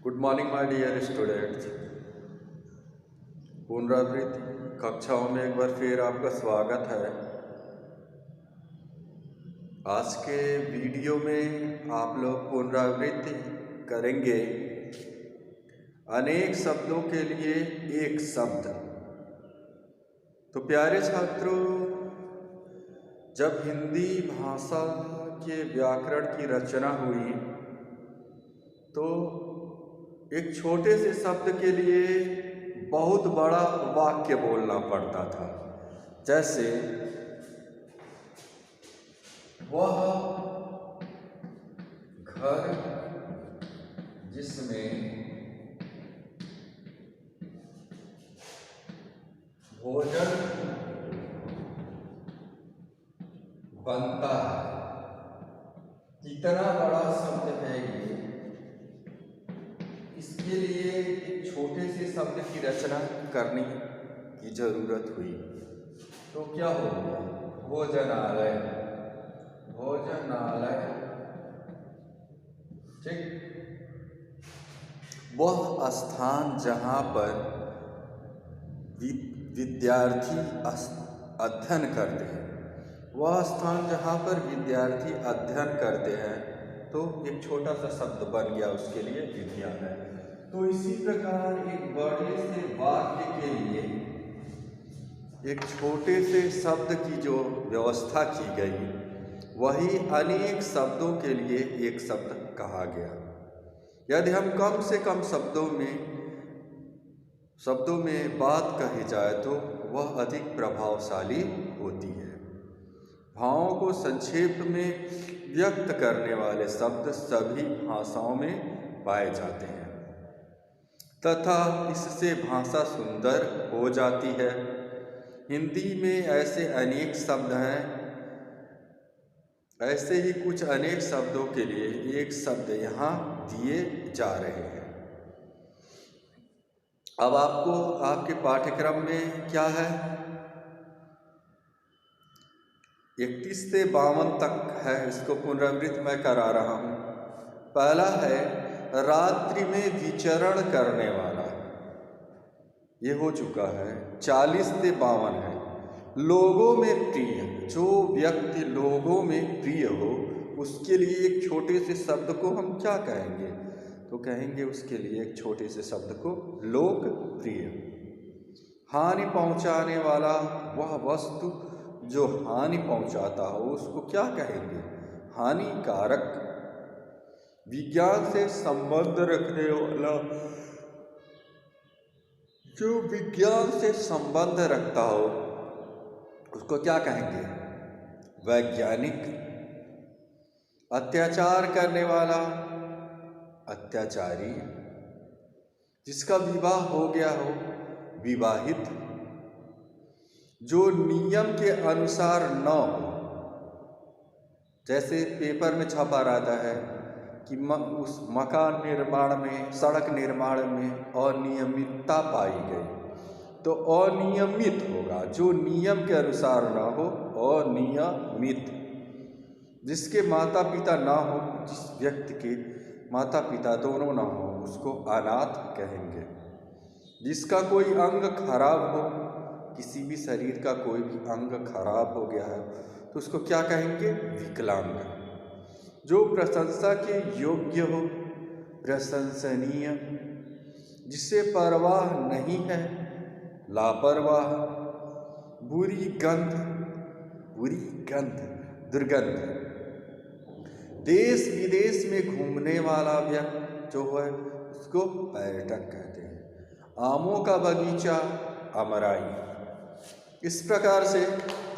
Good morning my dear students. पुनरावृत्ति कक्षाओं में एक बार फिर आपका स्वागत है। आज के वीडियो में आप लोग पुनरावृत्ति करेंगे अनेक शब्दों के लिए एक शब्द। तो प्यारे छात्रों, जब हिंदी भाषा के व्याकरण की रचना हुई तो एक छोटे से शब्द के लिए बहुत बड़ा वाक्य बोलना पड़ता था। जैसे वह घर जिसमें भोजन बनता है, कितना बड़ा शब्द है ये। इसके लिए एक छोटे से शब्द की रचना करने की जरूरत हुई। तो क्या हो गया? भोजनालय। भोजनालय, ठीक। वह स्थान जहाँ पर विद्यार्थी अध्ययन करते हैं, वह स्थान जहाँ पर विद्यार्थी अध्ययन करते हैं, तो एक छोटा सा शब्द बन गया उसके लिए विद्यालय। तो इसी प्रकार एक बड़े से वाक्य के लिए एक छोटे से शब्द की जो व्यवस्था की गई, वही अनेक शब्दों के लिए एक शब्द कहा गया। यदि हम कम से कम शब्दों में बात कही जाए तो वह अधिक प्रभावशाली होती है। भावों को संक्षेप में व्यक्त करने वाले शब्द सभी भाषाओं में पाए जाते हैं तथा इससे भाषा सुंदर हो जाती है। हिंदी में ऐसे अनेक शब्द हैं। ऐसे ही कुछ अनेक शब्दों के लिए एक शब्द यहाँ दिए जा रहे हैं। अब आपको आपके पाठ्यक्रम में क्या है, 31 से 52 तक है। इसको पुनरावृत्ति मैं करा रहा हूँ। पहला है रात्रि में विचरण करने वाला, ये हो चुका है। 40 से 52 है लोगों में प्रिय। जो व्यक्ति लोगों में प्रिय हो उसके लिए एक छोटे से शब्द को हम क्या कहेंगे? तो कहेंगे उसके लिए एक छोटे से शब्द को लोकप्रिय। हानि पहुंचाने वाला, वह वस्तु जो हानि पहुंचाता हो उसको क्या कहेंगे? हानिकारक। विज्ञान से संबंध रखने वाला, जो विज्ञान से संबंध रखता हो उसको क्या कहेंगे? वैज्ञानिक। अत्याचार करने वाला, अत्याचारी। जिसका विवाह हो गया हो, विवाहित। जो नियम के अनुसार न हो, जैसे पेपर में छपा रहता है कि उस मकान निर्माण में, सड़क निर्माण में अनियमितता पाई गई, तो अनियमित होगा। जो नियम के अनुसार ना हो, अनियमित। जिसके माता पिता ना हो, जिस व्यक्ति के माता पिता दोनों ना हो, उसको अनाथ कहेंगे। जिसका कोई अंग खराब हो, किसी भी शरीर का कोई भी अंग खराब हो गया है तो उसको क्या कहेंगे? विकलांग। जो प्रशंसा के योग्य हो, प्रशंसनीय। जिसे परवाह नहीं है, लापरवाह। बुरी गंध, दुर्गंध। देश विदेश में घूमने वाला व्यक्ति जो है उसको पर्यटक कहते हैं। आमों का बगीचा, अमराई। इस प्रकार से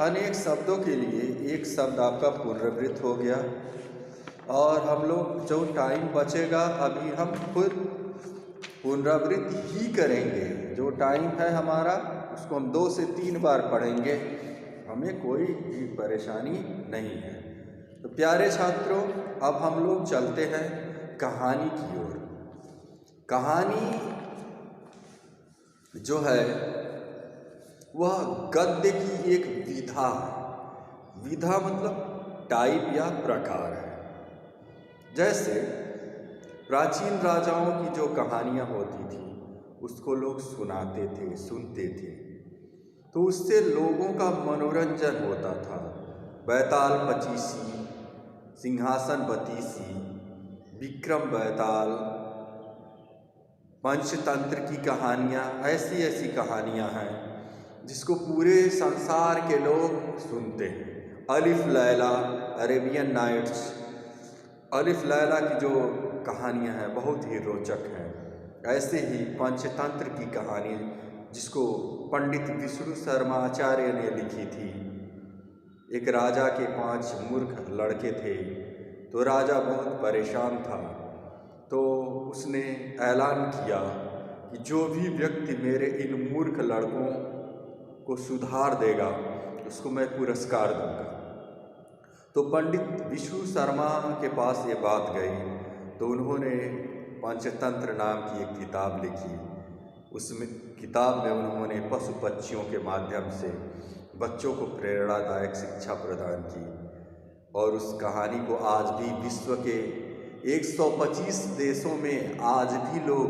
अनेक शब्दों के लिए एक शब्द आपका पुनरावृत्त हो गया। और हम लोग जो टाइम बचेगा अभी हम खुद पुनरावृत्ति ही करेंगे। जो टाइम है हमारा उसको हम 2 से 3 बार पढ़ेंगे, हमें कोई भी परेशानी नहीं है। तो प्यारे छात्रों, अब हम लोग चलते हैं कहानी की ओर। कहानी जो है वह गद्य की एक विधा है। विधा मतलब टाइप या प्रकार है। जैसे प्राचीन राजाओं की जो कहानियाँ होती थी उसको लोग सुनाते थे, सुनते थे, तो उससे लोगों का मनोरंजन होता था। बैताल पचीसी, सिंहासन बतीसी, विक्रम बैताल, पंचतंत्र की कहानियाँ, ऐसी ऐसी कहानियाँ हैं जिसको पूरे संसार के लोग सुनते हैं। अलिफ लैला, अरेबियन नाइट्स, अलिफ लैला की जो कहानियाँ हैं बहुत ही रोचक हैं। ऐसे ही पंचतंत्र की कहानी जिसको पंडित विष्णु शर्मा आचार्य ने लिखी थी। एक राजा के 5 मूर्ख लड़के थे, तो राजा बहुत परेशान था, तो उसने ऐलान किया कि जो भी व्यक्ति मेरे इन मूर्ख लड़कों को सुधार देगा उसको मैं पुरस्कार दूंगा। तो पंडित विष्णु शर्मा के पास ये बात गई, तो उन्होंने पंचतंत्र नाम की एक किताब लिखी। उसमें किताब में उन्होंने पशु पक्षियों के माध्यम से बच्चों को प्रेरणादायक शिक्षा प्रदान की, और उस कहानी को आज भी विश्व के 125 देशों में आज भी लोग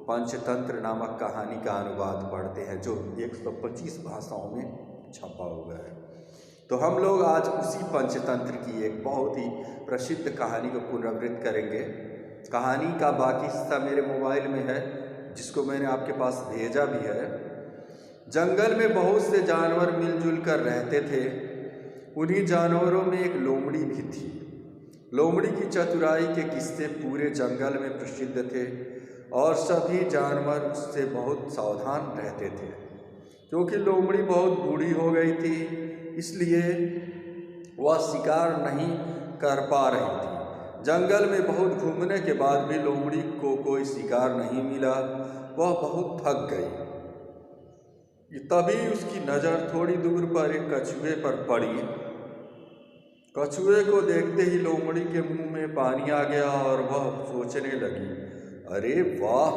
पंचतंत्र नामक कहानी का अनुवाद पढ़ते हैं, जो 125 भाषाओं में छपा हुआ है। तो हम लोग आज उसी पंचतंत्र की एक बहुत ही प्रसिद्ध कहानी को पुनरावृत्त करेंगे। कहानी का बाकी हिस्सा मेरे मोबाइल में है, जिसको मैंने आपके पास भेजा भी है। जंगल में बहुत से जानवर मिलजुल कर रहते थे। उन्हीं जानवरों में एक लोमड़ी भी थी। लोमड़ी की चतुराई के किस्से पूरे जंगल में प्रसिद्ध थे और सभी जानवर उससे बहुत सावधान रहते थे। क्योंकि लोमड़ी बहुत बूढ़ी हो गई थी, इसलिए वह शिकार नहीं कर पा रही थी। जंगल में बहुत घूमने के बाद भी लोमड़ी को कोई शिकार नहीं मिला। वह बहुत थक गई। तभी उसकी नज़र थोड़ी दूर पर एक कछुए पर पड़ी। कछुए को देखते ही लोमड़ी के मुंह में पानी आ गया और वह सोचने लगी, अरे वाह,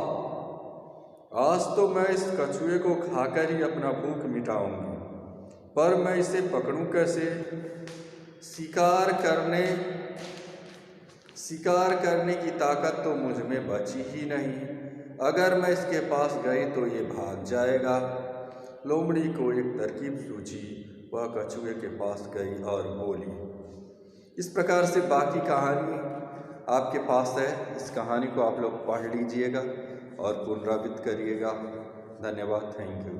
आज तो मैं इस कछुए को खाकर ही अपना भूख मिटाऊंगी, पर मैं इसे पकड़ूं कैसे? शिकार करने की ताकत तो मुझ में बची ही नहीं। अगर मैं इसके पास गई तो ये भाग जाएगा। लोमड़ी को एक तरकीब सूझी। वह कछुए के पास गई और बोली। इस प्रकार से बाकी कहानी आपके पास है। इस कहानी को आप लोग पढ़ लीजिएगा और पुनरावृत्त करिएगा। धन्यवाद, थैंक यू।